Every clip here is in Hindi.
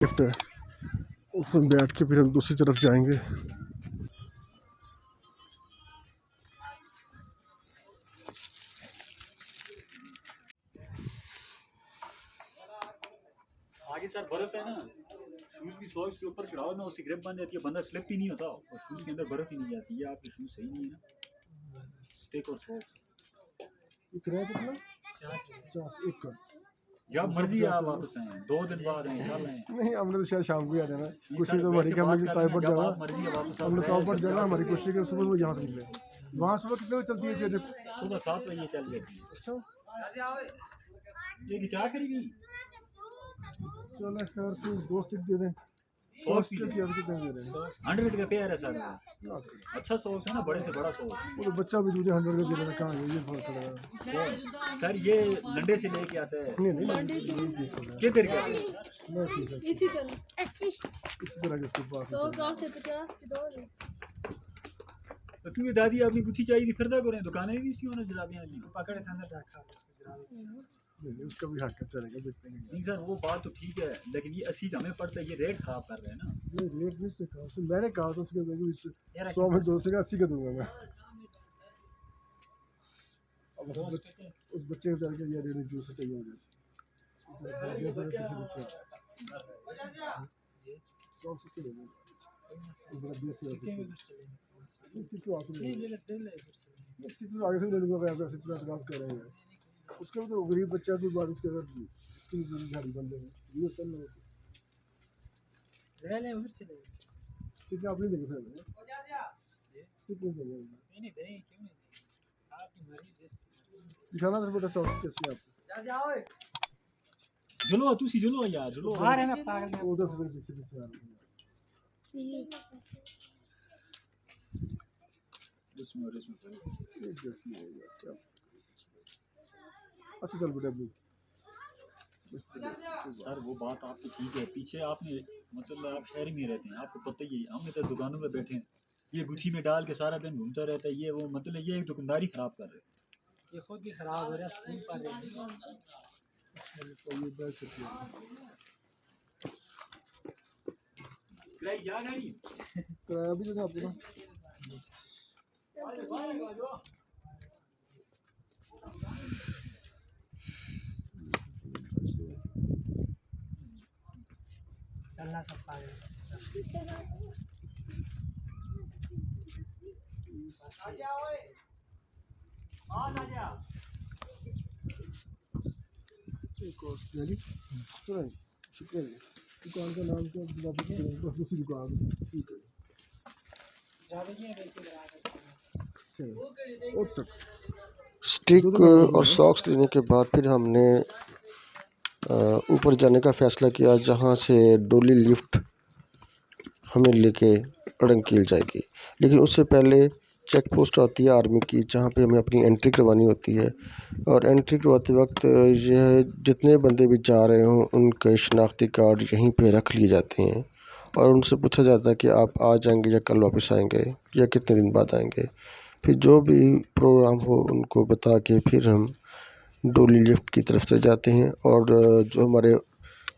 लिफ्ट है, उसमें बैठ के फिर हम दूसरी तरफ जाएंगे। आगे सर बर्फ है ना, शूज भी सॉक्स के ऊपर चढ़ाओ ना, उससे ग्रिप बन जाती है, बंदा स्लिप ही नहीं होता और शूज के अंदर बर्फ ही नहीं जाती। ये आपके शूज सही नहीं है ना, स्टिक और सॉक्स। किराया कितना? 50 एक का। जब मर्जी आप वापस आए, 2 दिन बाद आए, कल आए। नहीं, हमने तो शायद शाम को ही आ जाना। कुछ सर, तो हमारी वैसे हमने बात ताई कर पर लेना, जब जाना, आप मर्जी है वापस हमने आप ताई पर रहे, जाना, जा हमारी सकते कोशिश है सुबह सुबह यहाँ से निकले। वहाँ सुबह कितने बजे चलती है ट्रेन? सुबह 7 बजे चल जाती है। अच्छा, ये की चाय खरीदी, चलो खैर तू 2 स्टिक दे दें। सॉक्स भी कितने दे रहे हैं? 100 का पेयर है सर। अच्छा सॉक्स है ना, बड़े से बड़ा सॉक्स। वो तो बच्चा भी तुझे 100 का दे देना, कहाँ है ये फर्क पड़ेगा? सर ये लंडे से लेके आता है। नहीं नहीं, किधर का? मैं ठीक है इसी तरह इसी तरह के इसके पास 100 का 50 के दो दे। तो तू ये दादी अपनी गुत्थी चाहिए थी, फिर करें दुकानें भी सी होना जराबियां जी पकड़े था अंदर रखा नहीं, उसका भी हक चलेगा बेचने का। नहीं सर वो बात तो ठीक है, लेकिन ये 80 हमें पड़ता है, ये रेट खराब कर रहे हैं ना। नहीं रेट नहीं से कहा, मैंने कहा था उसके 100 में 200 का 80 का दूंगा मैं। अब उस बच्चे को चल के ये डेली जूस चाहिए मुझे। 100 से ले लो, आगे से ले लूँगा, कर रहे हैं उसके तो गरीब बच्चा की बात, उसके अगर उसकी भी झाड़ी बन देंगे ये कर लो। ले ले उधर से ले ठीक है, आप नहीं देंगे फिर ठीक नहीं देंगे, नहीं देंगे क्यों नहीं आपकी मर्जी दिखाना तो बेटा सॉस कैसे आप जाओ जुलो तू सी जुलो यार, जुलो बाहर है ना पागल में। वो 10 रुपये पीछे आ रहे हैं। एक जैसी है यार, क्या अच्छा चल बेटा अभी सर वो बात आपकी ठीक है, पीछे आपने मतलब आप शहर में रहते हैं, आपको पता ही है, हम इधर दुकानों में बैठे हैं, ये गुच्छी में डाल के सारा दिन घूमता रहता है, ये वो मतलब ये दुकानदारी खराब कर रहे हैं। ये खुद भी खराब हो रहा है, स्कूल पर ये बैठ सकती है किराया भी देना आपको ना। चलना सब पागल एक और चलिए चलो शुक्रिया। दुकान का नाम क्या है? बस दूसरी दुकान, ठीक है चलो तक। स्टिक और सॉक्स लेने के बाद फिर हमने ऊपर जाने का फ़ैसला किया, जहाँ से डोली लिफ्ट हमें लेके अड़ंकील जाएगी। लेकिन उससे पहले चेक पोस्ट आती है आर्मी की, जहाँ पे हमें अपनी एंट्री करवानी होती है। और एंट्री करवाते वक्त यह जितने बंदे भी जा रहे हों उनके शनाख्ती कार्ड यहीं पे रख लिए जाते हैं और उनसे पूछा जाता है कि आप आज आएंगे या कल वापस आएंगे या कितने दिन बाद आएंगे। फिर जो भी प्रोग्राम हो उनको बता के फिर हम डोली लिफ्ट की तरफ से जाते हैं और जो हमारे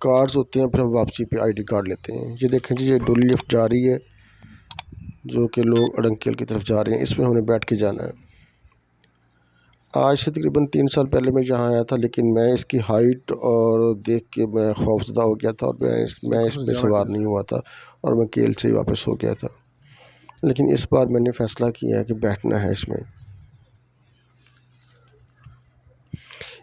कार्ड्स होते हैं फिर हम वापसी पे आईडी कार्ड लेते हैं। ये देखें जी, ये डोली लिफ्ट जा रही है जो कि लोग अड़ंकेल की तरफ जा रहे हैं, इसमें हमने बैठ के जाना है। आज से तकरीबन 3 साल पहले मैं यहाँ आया था, लेकिन मैं इसकी हाइट और देख के मैं खौफजदा हो गया था और मैं इस पे सवार नहीं हुआ था और मैं केल से ही वापस हो गया था। लेकिन इस बार मैंने फ़ैसला किया है कि बैठना है इसमें।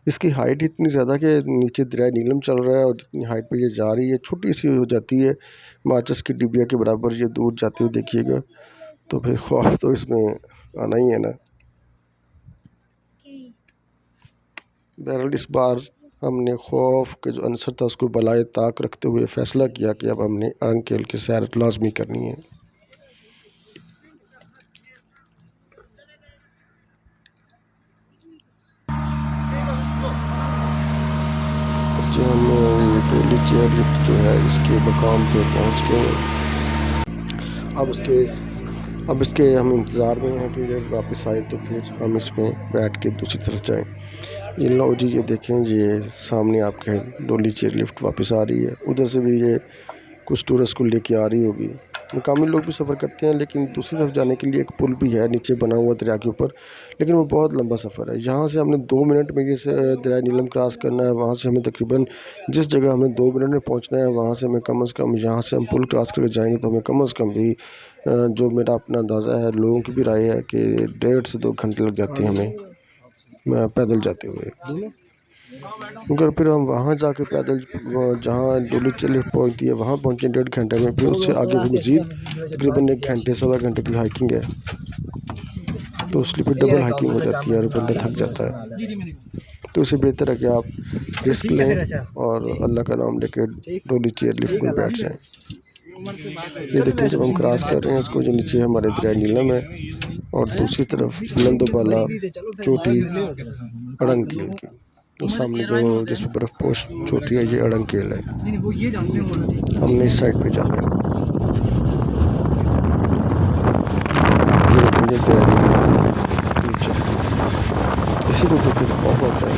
इसकी हाइट इतनी ज़्यादा कि नीचे दरिया नीलम चल रहा है और जितनी हाइट पे ये जा रही है छोटी सी हो जाती है, माचिस की डिबिया के बराबर ये दूर जाते हुए देखिएगा, तो फिर खौफ तो इसमें आना ही है ना। बहरहाल इस बार हमने खौफ के जो अंसर था उसको बलाए ताक रखते हुए फ़ैसला किया कि अब हमने अड़ंकेल की सैर लाजमी करनी है। जो हम डोली चेयर लिफ्ट जो है इसके मकाम पे पहुंच गए। अब इसके हम इंतज़ार में हैं कि जब वापस आए तो फिर हम इसमें बैठ के दूसरी तरफ जाएं। ये लो जी, ये देखें, ये सामने आपके डोली चेयर लिफ्ट वापस आ रही है। उधर से भी ये कुछ टूरिस्ट को लेके आ रही होगी। मुकामी लोग भी सफ़र करते हैं, लेकिन दूसरी तरफ जाने के लिए एक पुल भी है नीचे बना हुआ दरिया के ऊपर, लेकिन वो बहुत लंबा सफ़र है। यहाँ से हमने 2 मिनट में ये दरिया नीलम क्रॉस करना है। वहाँ से हमें तकरीबन जिस जगह हमें 2 मिनट में पहुँचना है, वहाँ से हमें कम से कम, यहाँ से हम पुल क्रॉस करके जाएंगे तो हमें कम से कम भी जो मेरा अपना अंदाज़ा है, लोगों की भी राय है कि 1.5 से 2 घंटे लग जाते हैं हमें पैदल जाते हुए। मगर फिर हम वहाँ जाके पैदल जहाँ डोली चेयर लिफ्ट पहुँचती है वहाँ पहुँचे 1.5 घंटे में। फिर उससे आगे भी मज़ीद तकरीबन 1 घंटे 1.25 घंटे की हाइकिंग है, तो उसलिए फिर डबल हाइकिंग हो जाती है और बंदा थक जाता है। तो इससे बेहतर है कि आप रिस्क लें और अल्लाह का नाम लेके डोली चेयर लिफ्ट में बैठ जाएँ। ये देखिए, जब हम क्रॉस कर रहे हैं इसको, जो नीचे हमारे दरिया नीलम है और दूसरी तरफ बुलंदोबाला चोटी अड़ंगकील की, तो सामने जो जिसमें बर्फ़ पोश चोटी है ये अड़ंगकील है। हमने इस साइड पे जाना है। ये देखेंगे दरिया नीचे, इसी को देख कर खौफ आता है।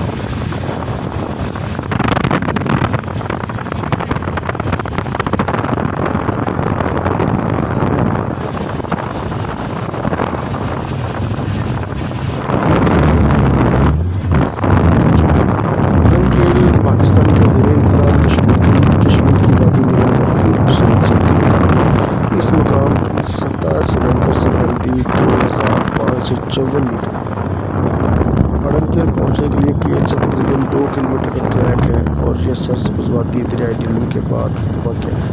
पाकिस्तान के ज़ेरे इंतज़ाम कश्मीर की वादी नीलम का खूबसूरत सियाहती मकाम है। इस मकाम की सतह समंदर से बनती 2554 मीटर है। अड़ंगकील पहुँचने के लिए केल से तकरीबन 2 किलोमीटर का ट्रैक है और यह सरसब्ज़ वादी दरियाए नीलम के बाद वाक़या है।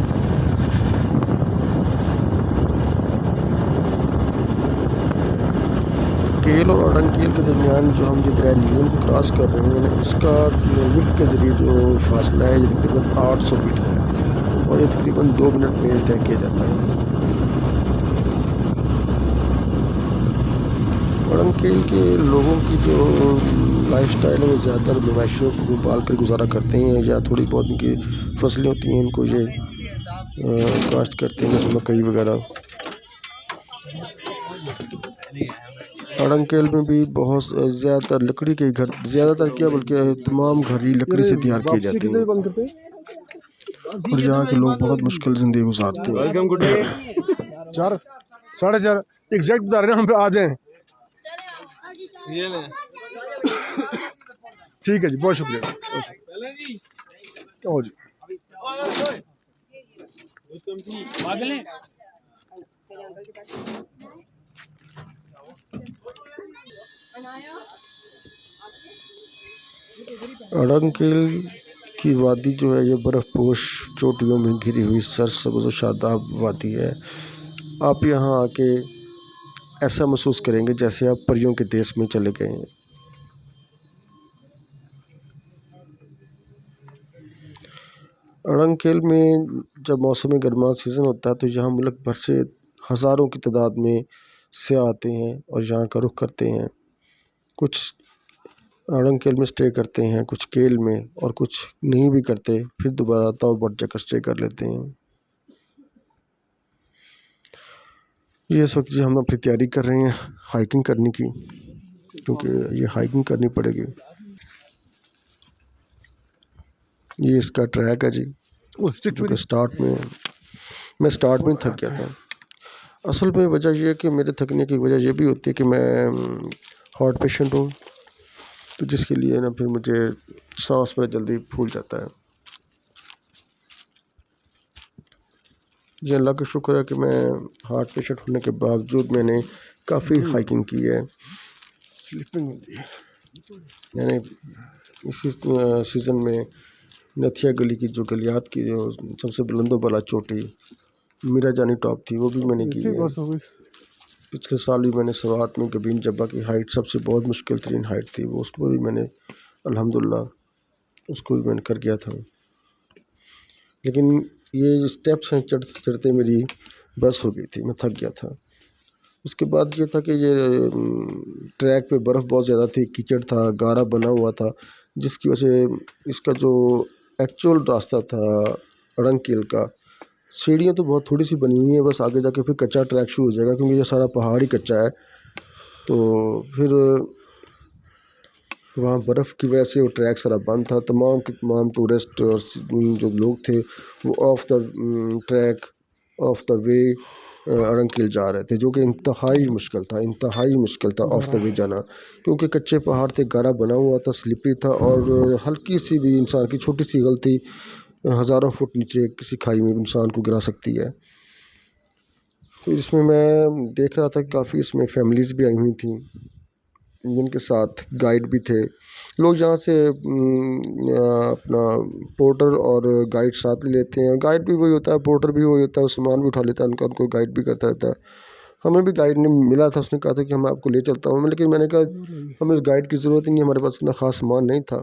केल और अड़ंगकील के दरमियान जो हम ये दरिया नीलम को क्रॉस कर रहे हैं ना, इसका लिफ्ट के ज़रिए जो फासला है ये तकरीबन 800 मीटर है और ये तकरीबन 2 मिनट में तय किया जाता है। अड़ंगकील के लोगों की जो लाइफस्टाइल है वो ज़्यादातर मवेशियों को पाल कर गुजारा करते हैं, या थोड़ी बहुत इनकी फसलें होती हैं, इनको ये काश्त करते हैं, जैसे मकई वगैरह। अड़ंगकील में भी बहुत ज़्यादातर लकड़ी के घर, ज़्यादातर क्या बल्कि तमाम घर ही लकड़ी से तैयार किए जाते हैं और यहाँ के लोग बहुत मुश्किल ज़िंदगी गुजारते हैं। 4 साढ़े 4 एग्जैक्ट बता रहे हैं, हम पे आ जाएं। ठीक है जी, बहुत शुक्रिया। ओ जी, अड़ंगकील की वादी जो है ये बर्फ़पोश चोटियों में घिरी हुई सरसब्ज़ और शादाब वादी है। आप यहाँ आके ऐसा महसूस करेंगे जैसे आप परियों के देश में चले गए हैं। अड़ंगकील में जब मौसम गर्मा सीज़न होता है तो यहाँ मुल्क भर से हज़ारों की तादाद में सयाह आते हैं और यहाँ का रुख करते हैं। कुछ अड़ंगकील में स्टे करते हैं, कुछ केल में, और कुछ नहीं भी करते, फिर दोबारा तौबत जाकर स्टे कर लेते हैं। ये इस वक्त जी हम अपनी तैयारी कर रहे हैं हाइकिंग करने की, क्योंकि ये हाइकिंग करनी पड़ेगी। ये इसका ट्रैक है जी, जो कि स्टार्ट में मैं थक गया था। असल में वजह यह है कि मेरे थकने की वजह यह भी होती है कि मैं हार्ट पेशेंट हूँ, तो जिसके लिए ना फिर मुझे सांस में जल्दी फूल जाता है। जी अल्लाह का शुक्र है कि मैं हार्ट पेशेंट होने के बावजूद मैंने काफ़ी हाइकिंग की है। स्लिपिंग होती है। यानी इसी सीज़न में नथिया गली की जो गलियात की जो सबसे बुलंदोबाला चोटी मीरा जानी टॉप थी, वो भी मैंने की है। पिछले साल भी मैंने सवात में गबीन जब्बा की हाइट सबसे बहुत मुश्किल तरीन हाइट थी, वो उसको भी मैंने अल्हम्दुलिल्लाह उसको भी मैंने कर गया था। लेकिन ये स्टेप्स हैं चढ़ते चढ़ते मेरी बस हो गई थी, मैं थक गया था। उसके बाद ये था कि ये ट्रैक पे बर्फ़ बहुत ज़्यादा थी, कीचड़ था, गारा बना हुआ था, जिसकी वजह से इसका जो एक्चुअल रास्ता था अड़ंगकील का, सीढ़ियाँ तो बहुत थोड़ी सी बनी हुई है, बस आगे जाके फिर कच्चा ट्रैक शुरू हो जाएगा, क्योंकि ये सारा पहाड़ ही कच्चा है। तो फिर वहाँ बर्फ़ की वजह से वो ट्रैक सारा बंद था। तमाम के तमाम टूरिस्ट और जो लोग थे वो off the track of the way अड़ंकिल जा रहे थे, जो कि इंतहाई मुश्किल था ऑफ द वे जाना, क्योंकि कच्चे पहाड़ थे, गारा बना हुआ था, स्लिपरी था और हल्की सी भी इंसान की छोटी सी गलती हज़ारों फुट नीचे किसी खाई में इंसान को गिरा सकती है। तो इसमें मैं देख रहा था कि काफ़ी इसमें फैमिलीज़ भी आई हुई थी, जिनके साथ गाइड भी थे। लोग यहाँ से अपना पोर्टर और गाइड साथ ले लेते हैं। गाइड भी वही होता है, पोर्टर भी वही होता है, सामान भी उठा लेता है उनको गाइड भी करता रहता है। हमें भी गाइड ने मिला था, उसने कहा था कि मैं आपको ले चलता हूँ, लेकिन मैंने कहा हमें गाइड की ज़रूरत ही नहीं, हमारे पास इतना ख़ास सामान नहीं था।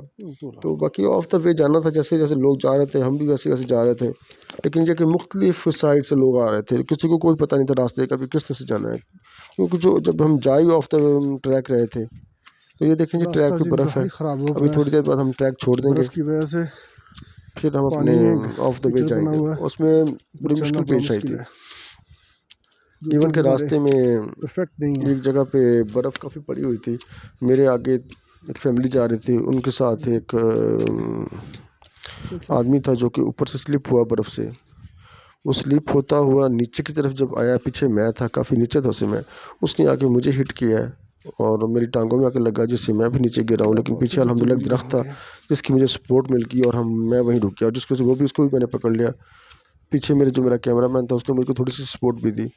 तो बाकी ऑफ द वे जाना था, जैसे जैसे लोग जा रहे थे हम भी वैसे वैसे जा रहे थे, लेकिन ये कि मुख्तलिफ़ साइड से लोग आ रहे थे, किसी को कोई पता नहीं था रास्ते का भी किस तरफ से जाना है, क्योंकि जब हम जा ही ऑफ द ट्रैक रहे थे। तो ये देखें जी ट्रैक पे बर्फ़ है, ख़राब हो अभी थोड़ी देर बाद हम ट्रैक छोड़ देंगे, बर्फ़ की वजह से फिर हम अपने ऑफ द वे जाएंगे। उसमें बड़ी मुश्किल पेश आई थी, इवन के रास्ते में परफेक्ट नहीं है। एक जगह पे बर्फ़ काफ़ी पड़ी हुई थी। मेरे आगे एक फैमिली जा रही थी, उनके साथ एक आदमी था जो कि ऊपर से स्लिप हुआ बर्फ़ से। वो स्लिप होता हुआ नीचे की तरफ जब आया, पीछे मैं था, काफ़ी नीचे था उससे, उसने आके मुझे हिट किया है और मेरी टांगों में आके लगा, जिससे मैं भी नीचे गिरा हूँ। लेकिन पीछे अल्हम्दुलिल्लाह एक दरख्त था जिसकी मुझे सपोर्ट मिल गई और मैं वहीं रुक गया, जिसकी वजह से उसको भी मैंने पकड़ लिया। पीछे मेरा कैमरामैन था, उसने मुझे थोड़ी सी सपोर्ट भी दी।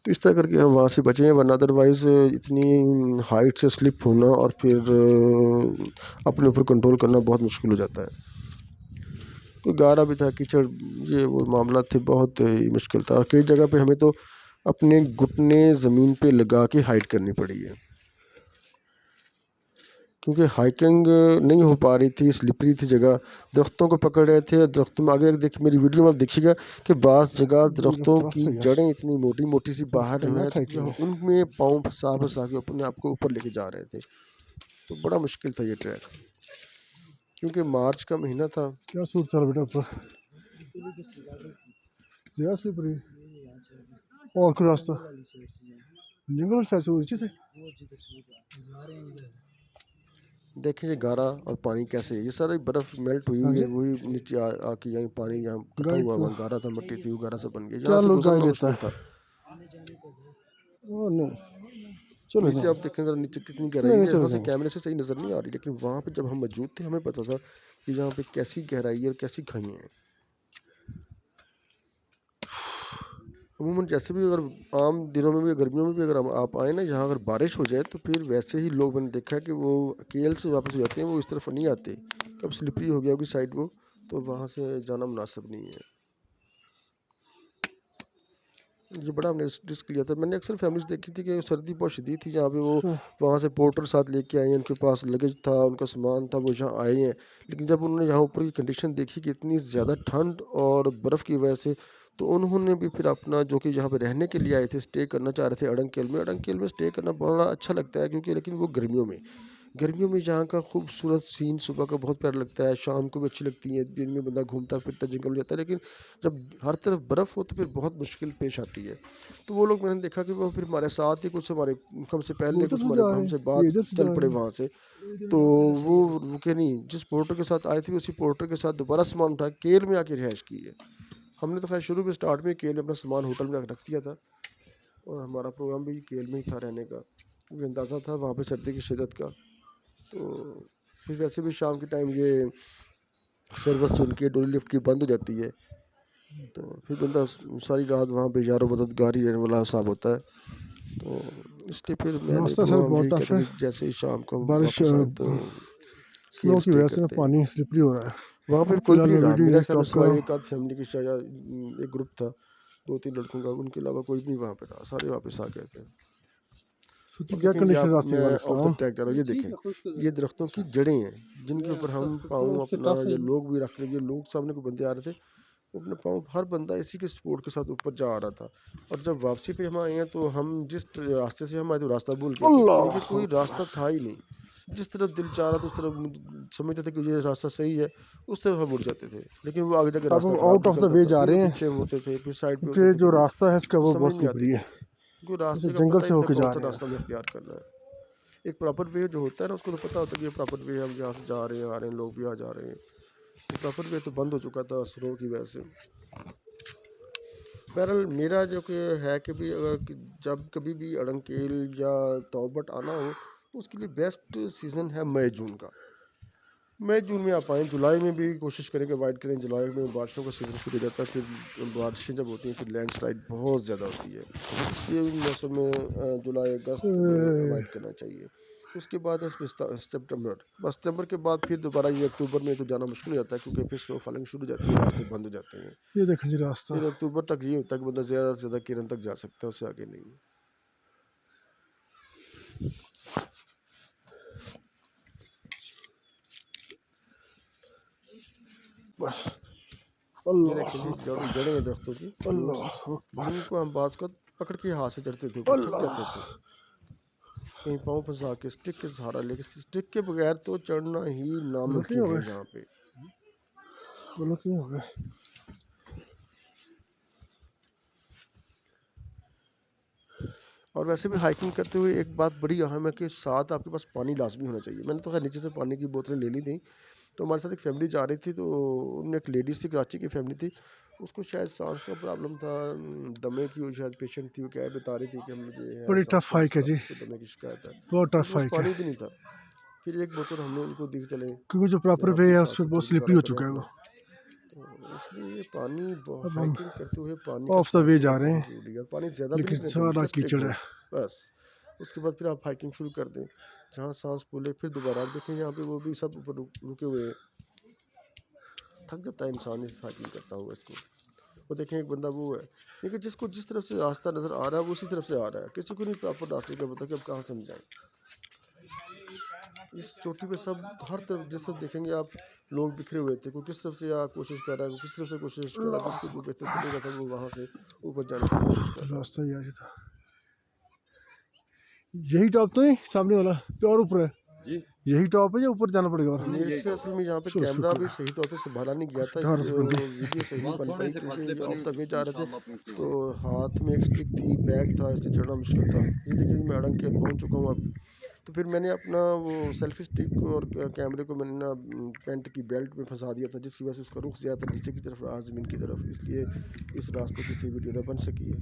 तो इस तरह करके हम वहाँ से बचे हैं, वरना अदरवाइज़ इतनी हाइट से स्लिप होना और फिर अपने ऊपर कंट्रोल करना बहुत मुश्किल हो जाता है। कोई गारा भी था, कीचड़, ये वो मामला थे, बहुत ही मुश्किल था। और कई जगह पे हमें तो अपने घुटने ज़मीन पे लगा के हाइट करनी पड़ी है, क्योंकि हाइकिंग नहीं हो पा रही थी, स्लिपरी थी जगह, दरख्तों को पकड़ रहे थे। दरख्तों में आगे देखिए, मेरी वीडियो में आप देखिएगा कि बाज़ जगह दरख्तों की जड़ें इतनी मोटी मोटी सी बाहर हैं, तो उनमें पाँव फंसा फंसा के अपने आप को ऊपर लेके जा रहे थे। तो बड़ा मुश्किल था ये ट्रैक, क्योंकि मार्च का महीना था। क्या सूरत चल बेटा ऊपर ज़्यादा स्लिपरी और कोई रास्ता जंगल साइड से नीचे से देखें ये गारा और पानी कैसे है, ये सारी बर्फ़ मेल्ट हुई है, वही नीचे आके यहाँ पानी यहाँ इकट्ठा हुआ, वहाँ गारा था, मिट्टी थी, वो गारा से बन गया, जहाँ से गुजरना मुश्किल था। ओ नहीं, चलो नीचे आप देखें ज़रा, नीचे कितनी गहराई है, यहाँ से कैमरे से सही नज़र नहीं आ रही, लेकिन वहाँ पे जब हम मौजूद थे हमें पता था कि यहाँ पे कैसी गहराई है और कैसी खाइयाँ हैं। अमूमन जैसे भी अगर आम दिनों में भी, गर्मियों में भी अगर आप आए ना, यहाँ अगर बारिश हो जाए तो फिर वैसे ही लोग, मैंने देखा है कि वो केल से वापस हो जाते हैं, वो इस तरफ नहीं आते। कब स्लिपरी हो गया होगी साइड वो, तो वहाँ से जाना मुनासिब नहीं है। ये बड़ा हमने रिस्क लिया था। मैंने अक्सर फैमिलीज देखी थी कि सर्दी बहुत शदीद थी, जहाँ पे वो वहाँ से पोर्टर साथ लेके आए हैं, उनके पास लगेज था, उनका सामान था, वो यहाँ आए हैं। लेकिन जब उन्होंने यहाँ ऊपर की कंडीशन देखी कि इतनी ज़्यादा ठंड और बर्फ़ की वजह से, तो उन्होंने भी फिर अपना, जो कि यहाँ पे रहने के लिए आए थे, स्टे करना चाह रहे थे अड़ंकेल में स्टे करना बड़ा अच्छा लगता है, क्योंकि लेकिन वो गर्मियों में यहाँ का खूबसूरत सीन सुबह का बहुत प्यारा लगता है, शाम को भी अच्छी लगती है, दिन में बंदा घूमता फिरता जंगल में जाता है, लेकिन जब हर तरफ बर्फ़ हो तो फिर बहुत मुश्किल पेश आती है। तो वो लोग, मैंने देखा कि वो फिर हमारे साथ ही, कुछ हमारे हमसे पहले, कुछ हमारे हमसे बाद चल पड़े वहाँ से। तो वो रुके नहीं, जिस पोर्टर के साथ आए थे उसी पोर्टर के साथ दोबारा सामान उठा केल में आके रिहाइश की है। हमने तो खैर शुरू में स्टार्ट में केल में अपना सामान होटल में रख दिया था, और हमारा प्रोग्राम भी केल में ही था रहने का, क्योंकि अंदाज़ा था वहाँ पे सर्दी की शिद्दत का। तो फिर वैसे भी शाम के टाइम ये सर्विस जो उनकी डोली लिफ्ट की बंद हो जाती है, तो फिर बंदा सारी रात वहाँ पे यारो मददगारी रहने वाला हिसाब होता है। तो इसलिए फिर मैंने जैसे ही शाम को बारिश स्नो की वजह से पानी स्लिपरी हो रहा है। वहाँ पर कोई भी नहीं रहा, मेरा ख्याल सिवाय एक आध फैमिली की, शायद एक ग्रुप था 2-3 लड़कों का, उनके अलावा कोई भी नहीं वहाँ पे रहा, सारे वापस आ गए थे। क्या कंडीशन रास्ते में ये देखें, ये दरख्तों की जड़ें हैं जिनके ऊपर हम पाँव अपना, ये लोग भी रख रहे, लोग सामने को बंदे आ रहे थे, अपने पाँव, हर बंदा इसी के सपोर्ट के साथ ऊपर जा रहा था। और जब वापसी पे हम आए हैं तो हम जिस रास्ते से हम आए तो रास्ता भूल गए, क्योंकि कोई रास्ता था ही नहीं। जिस तरफ दिल चाह रहा था उस तरफ समझते थे कि ये रास्ता सही है, उस तरफ हम मुड़ जाते थे, लेकिन वो आगे जाके रास्ता आउट ऑफ द वे जा रहे हैं, पीछे होते थे, फिर साइड पे जो रास्ता है इसका वो बहुत स्लिपरी है, कोई रास्ते जंगल से होके जा रहे हैं, रास्ता में इख्तियार करना है। एक प्रॉपर वे जो होता है ना, उसको तो पता होता है कि ये प्रॉपर वे, हम जहाँ से जा रहे हैं आ रहे हैं, लोग भी आ जा रहे हैं। प्रॉपर वे तो बंद हो चुका था स्नो की वजह से। बहरहाल मेरा जो कि है कि भी अगर जब कभी भी अड़ंकेल या तौबट आना हो तो उसके लिए बेस्ट सीज़न है मई जून का। मई जून में आप आएँ, जुलाई में भी कोशिश करें कि अवॉइड करें। जुलाई में बारिशों का सीज़न शुरू हो जाता है, फिर बारिशें जब होती हैं फिर लैंडस्लाइड बहुत ज़्यादा होती है। ये मौसम में जुलाई अगस्त में अवॉइड करना चाहिए। उसके बाद है सितंबर, बस सितंबर के बाद फिर दोबारा ये अक्टूबर में तो जाना मुश्किल हो जाता है, क्योंकि फिर स्नो फॉलिंग शुरू हो जाती है, रास्ते बंद हो जाते हैं। ये देखें जी रास्ता। फिर अक्टूबर तक ये होता है कि बंदा ज़्यादा से ज़्यादा केरन तक जा सकता है, उससे आगे नहीं। बस ये अल्लाह देखिए जी जड़ें हैं दरख्तों की, अल्लाह अकबर, जिनको हम बाज़ का पकड़ के हाथ से चढ़ते थे, ऊपर थक जाते थे, कहीं पाँव फंसा के स्टिक के सहारा लेके। स्टिक के बगैर तो चढ़ना ही गलती नामुमकिन हो है गई, यहाँ पे। गलती हो गई। और वैसे भी हाइकिंग करते हुए एक बात बड़ी अहम है कि साथ आपके पास पानी लाजमी होना चाहिए। मैंने तो खैर नीचे से पानी की बोतलें ले ली थी। तो हमारे साथ एक फैमिली जा रही थी, तो उनमें एक लेडीज़ थी, कराची की फैमिली थी। उसको शायद सांस का प्रॉब्लम था, दमे की वो शायद पेशेंट थी। वो क्या बता रही थी कि मुझे है बड़ी सांस टफ का हाइक है मसला, जी, मुझको दमे की शिकायत है। बहुत टफ उनके पास हाइक है, पानी भी नहीं था। फिर एक बोतल हमने उनको दी, चले क्योंकि जो कि प्रॉपर आप वे है इस उस हिसाब पर से बहुत स्लिपरी गुजारा हो करें चुका है अपना। वो। तो इसलिए पानी अब हम हाइकिंग करते हुए पानी का ऑफ द साथ वे होना जा रहे बहुत हैं, ज़रूरी है। और पानी ज़्यादा भी नहीं लेकिन पीना चाहिए, सारा जस्ट एक कीचड़ है। घूंट बस। उसके बाद फिर आप हाइकिंग शुरू कर दें, जहाँ सांस फूले फिर दोबारा। आप देखें यहाँ पे वो भी सब ऊपर रुके हुए हैं। थक जाता है इंसान इस हाइकिंग करता हुआ इसको। वो देखें एक बंदा वो है, लेकिन जिसको जिस तरफ से रास्ता नज़र आ रहा है वो उसी तरफ से आ रहा है। किसी को नहीं प्रॉपर रास्ते का पता कि अब कहाँ से हम जाएँ। इस चोटी पे सब हर तरफ जिस तरफ देखेंगे आप, लोग बिखरे हुए थे। कोई किस तरफ से कोशिश कर रहा है, कोई किस तरफ से कोशिश कर रहा है। जिसको जो बेहतर समझ रहा था वो वहाँ से ऊपर जाने की कोशिश कर रहा है। रास्ता यार था, यही टॉप तो नहीं सामने वाला कि और ऊपर है? जी यही टॉप है या ऊपर जाना पड़ेगा और? मेरे से असल में यहाँ पे चलो कैमरा शुक्र भी है, सही तौर पे संभाला नहीं गया था, शुक्र इसलिए बंदे। वो वीडियो सही नहीं बस बन थोड़े पाई, से क्योंकि फासले ये पर ऑफ नहीं, द वे जा रहे थे। इंशाल्लाह पहुंचते तो हैं। हाथ में एक स्टिक थी, बैग था, इससे चढ़ना मुश्किल था। ये देखिए मैं अड़ंकेल पहुँच चुका हूँ अब। तो फिर मैंने अपना वो सेल्फी स्टिक और कैमरे को मैंने ना पेंट की बेल्ट में फंसा दिया था, जिसकी वजह से उसका रुख ज़्यादा नीचे की तरफ रहा, ज़मीन की तरफ। इसलिए इस रास्ते की सही वीडियो न बन सकी है।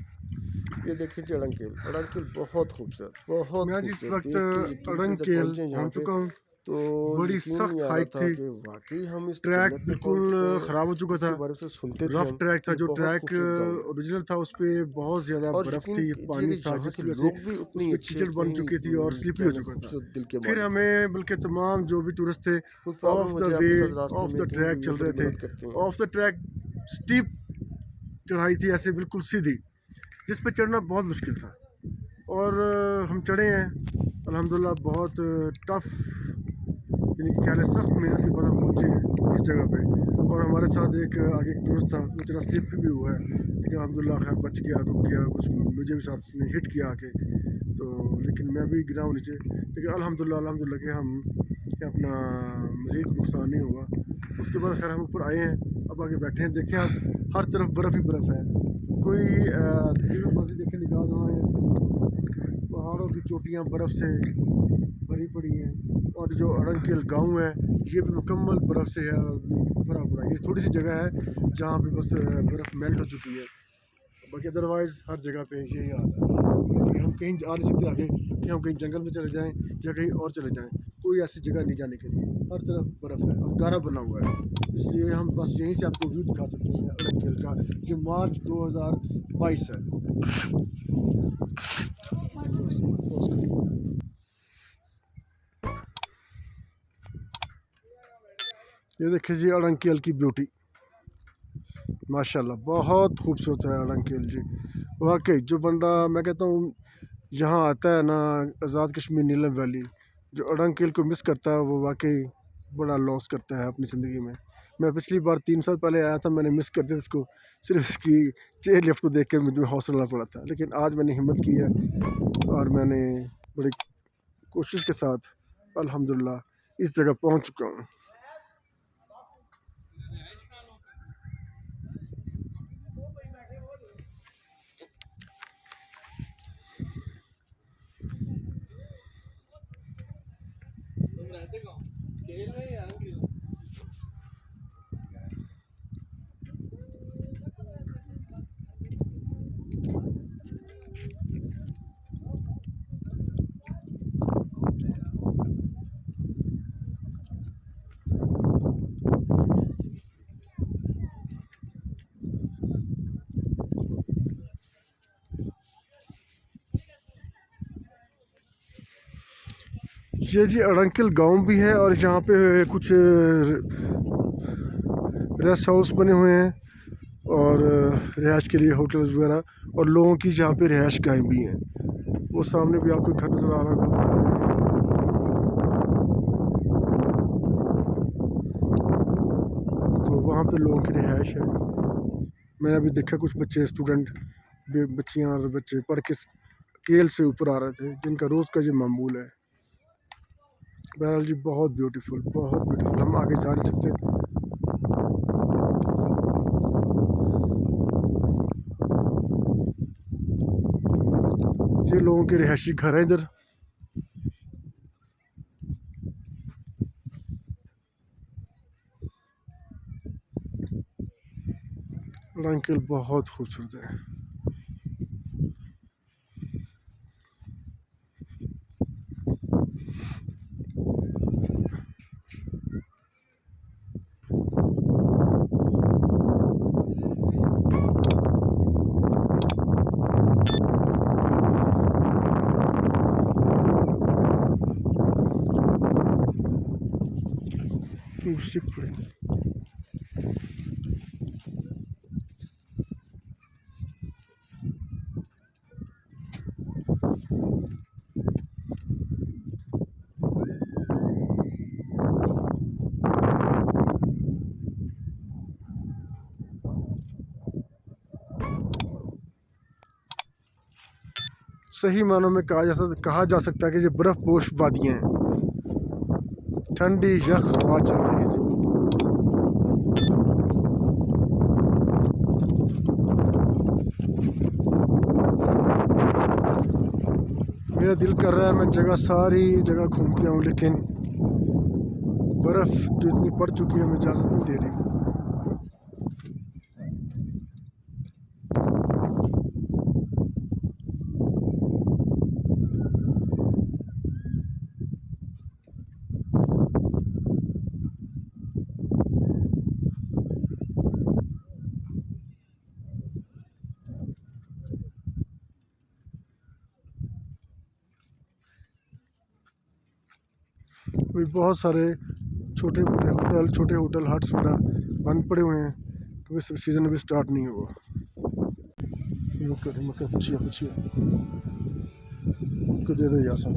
ये देखिए जी अड़ंकेल, अड़ंकेल बहुत खूबसूरत, बहुत मैं जिस खूबसूरत। वक्त देख के यकीन करें जब अड़ंकेल पहुँचे यहाँ पहुंच पे चुका हूँ, तो बड़ी यकीन नहीं सख्त आ रहा हाइक था थी, कि वाकई हम इस ट्रैक जन्नत में पहुंच बिल्कुल चुके हैं, ख़राब हो चुका था, जिसके बारे में सिर्फ सुनते थे रफ हम। ट्रैक था। ये जो बहुत ट्रैक खूबसूरत गाँव है। ओरिजिनल था उस पर बहुत ज़्यादा और बर्फ़ यकीन थी, कीजिए पानी कि था, यहाँ के जिसकी वजह से लोग भी उस उतनी पर अच्छे, कीचड़ बन उतनी चुकी थी और स्लिपरी हो कहने चुका था। खूबसूरत दिल के फिर मालिक हैं। हमें बल्कि तमाम जो भी टूरिस्ट थे कोई प्रॉब्लम ऑफ हो द जाए वे, आपके साथ रास्ते ऑफ में द कहीं ट्रैक भी, ये चल बड़ी रहे थे। मदद करते हैं। ऑफ द ट्रैक स्टीप चढ़ाई थी, ऐसे बिल्कुल सीधी, जिस पे चढ़ना बहुत मुश्किल था। और हम चढ़े हैं अल्हम्दुलिल्लाह। बहुत टफ, यानी कि ख्याल सख्त मेहनत के बाद हम पहुँचे हैं इस जगह पे। और हमारे साथ एक आगे एक दोस्त था, वो जरा स्लिप भी हुआ है, लेकिन अल्हम्दुलिल्लाह खैर बच गया, रुक गया। कुछ मुझे भी साथ उसने हिट किया आके, तो लेकिन मैं भी गिरा हूँ नीचे। लेकिन अल्हम्दुलिल्लाह कि हम अपना मज़ीद नुकसान नहीं हुआ। उसके बाद खैर हम ऊपर आए हैं, अब आगे बैठे हैं। देखें आप, हर तरफ बर्फ़ ही बर्फ़ है। कोई देखें निगाह है, पहाड़ों की चोटियाँ बर्फ़ से भरी पड़ी हैं। और जो अड़ंकेल गांव है ये भी मुकम्मल बर्फ़ से है और भरा पड़ा है। ये थोड़ी सी जगह है जहाँ पे बस बर्फ़ मेल्ट हो चुकी है, बाकी अदरवाइज़ हर जगह पे यही हाल है। कि हम कहीं जा नहीं सकते आगे, कि हम कहीं जंगल में चले जाएं या कहीं और चले जाएं, कोई ऐसी जगह नहीं जाने के लिए। हर तरफ बर्फ़ है और गारा बना हुआ है, इसलिए हम बस यहीं से आपको व्यू दिखा सकते हैं अड़ंकेल का, जो मार्च 2022 है। ये देखिए जी अड़ंकेल की ब्यूटी, माशाल्लाह बहुत खूबसूरत है अड़ंकेल जी। वाकई जो बंदा, मैं कहता हूँ, यहाँ आता है ना आज़ाद कश्मीर नीलम वैली, जो अड़ंकेल को मिस करता है वो वाकई बड़ा लॉस करता है अपनी ज़िंदगी में। मैं पिछली बार 3 साल पहले आया था, मैंने मिस कर दिया इसको, सिर्फ इसकी चेयर लिफ्ट को देख कर मुझे हौसला पड़ा था। लेकिन आज मैंने हिम्मत की है और मैंने बड़ी कोशिश के साथ अल्हम्दुलिल्लाह इस जगह पहुँच चुका हूँ। ये जी अड़ंकिल गांव भी है और यहाँ पे कुछ रेस्ट हाउस बने हुए हैं और रिहाइश के लिए होटल्स वगैरह और लोगों की जहाँ पे रिहाइश गाहें भी हैं। वो सामने भी आपको घर नज़र आ रहा होगा। तो वहाँ पे लोगों की रिहाइश है। मैंने अभी देखा कुछ बच्चे स्टूडेंट बच्चियाँ और बच्चे पढ़ के केल से ऊपर आ रहे थे, जिनका रोज़ का ये मामूल है। बहरहाल जी बहुत ब्यूटीफुल, बहुत ब्यूटीफुल। हम आगे जा नहीं सकते। ये लोगों के रिहायशी घर हैं इधर। अड़ंकिल बहुत खूबसूरत है। सही मानों में कहा जा सकता है कि ये बर्फ़पोश वादियाँ हैं। ठंडी यख हवा चल रही है जी। मेरा दिल कर रहा है मैं सारी जगह घूम के आऊँ, लेकिन बर्फ़ जो इतनी पड़ चुकी है हमें इजाज़त नहीं दे रही। अभी बहुत सारे छोटे होटल हट्स वगैरह बंद पड़े हुए हैं क्योंकि सीज़न अभी स्टार्ट नहीं हुआ। पूछिए दे दो यार सब।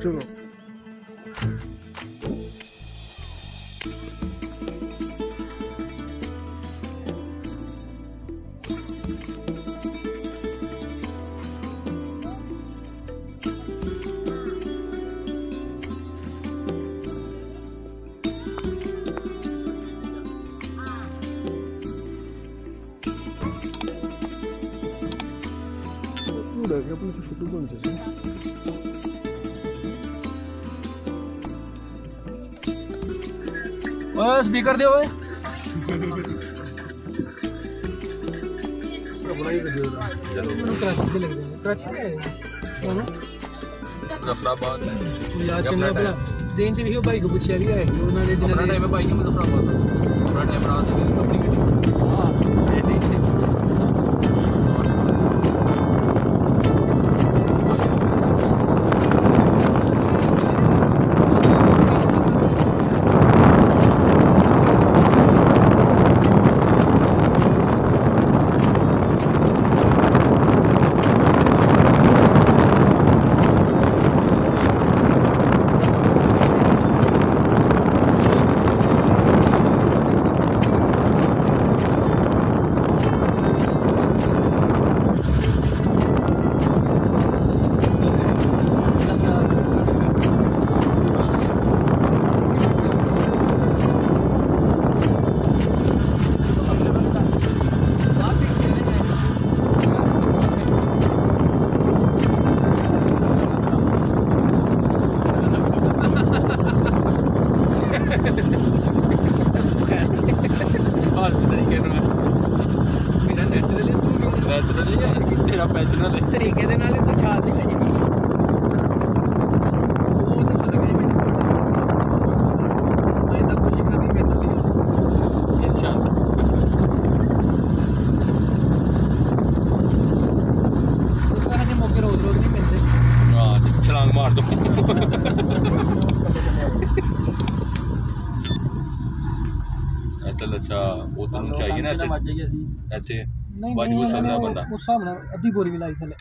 चलो उड़ा के अपने फोटो बन जाए ओए स्पीकर दे ओए बनाई कर दियो कराची से लग जाएंगे कराची में जफराबाद याद चंगा भला जेन से भी हो भाई को पूछा भी है उन्होंने दिन अपना टाइम है भाई में जफराबाद अपना टाइम रात में अपनी गड्डी हां ये ठीक है ਨੈਚੁਰਲੀ ਹੈ ਕਿ ਤੇਰਾ ਪੈਚਨਲ ਹੈ ਤਰੀਕੇ ਦੇ ਨਾਲ ਤੂੰ ਛਾਲ ਦੀ ਜਿਹੜੀ ਬਹੁਤ ਅੱਛਾ ਲੱਗਾ ਮੈਨੂੰ ਆਈ ਤਾਂ ਕੁਝ ਕਰਨੀ ਮੇਰੇ ਨਾਲ ਇਨਸ਼ਾਅੱਲਾ ਉਸ ਤਰ੍ਹਾਂ ਦੇ ਮੌਕੇ ਰੋਜ਼ ਰੋਜ਼ ਨਹੀਂ ਮਿਲਦੇ ਹਾਂ ਛਲਾਂਗ ਮਾਰ ਦੋ ਚੱਲ ਅੱਛਾ ਉਹ ਤੁਹਾਨੂੰ ਚਾਹੀਏ ਨਾ ਇੱਥੇ ਵੱਜ ਜਾਈਏ ਅਸੀਂ ਇੱਥੇ ਨਹੀਂ ਵਾਜੂ ਸਕਦਾ ਬੰਦਾ ਉਸ ਹਿਸਾਬ ਨਾਲ ਅੱਧੀ ਬੋਰੀ ਵੀ ਲਾਈ ਥੱਲੇ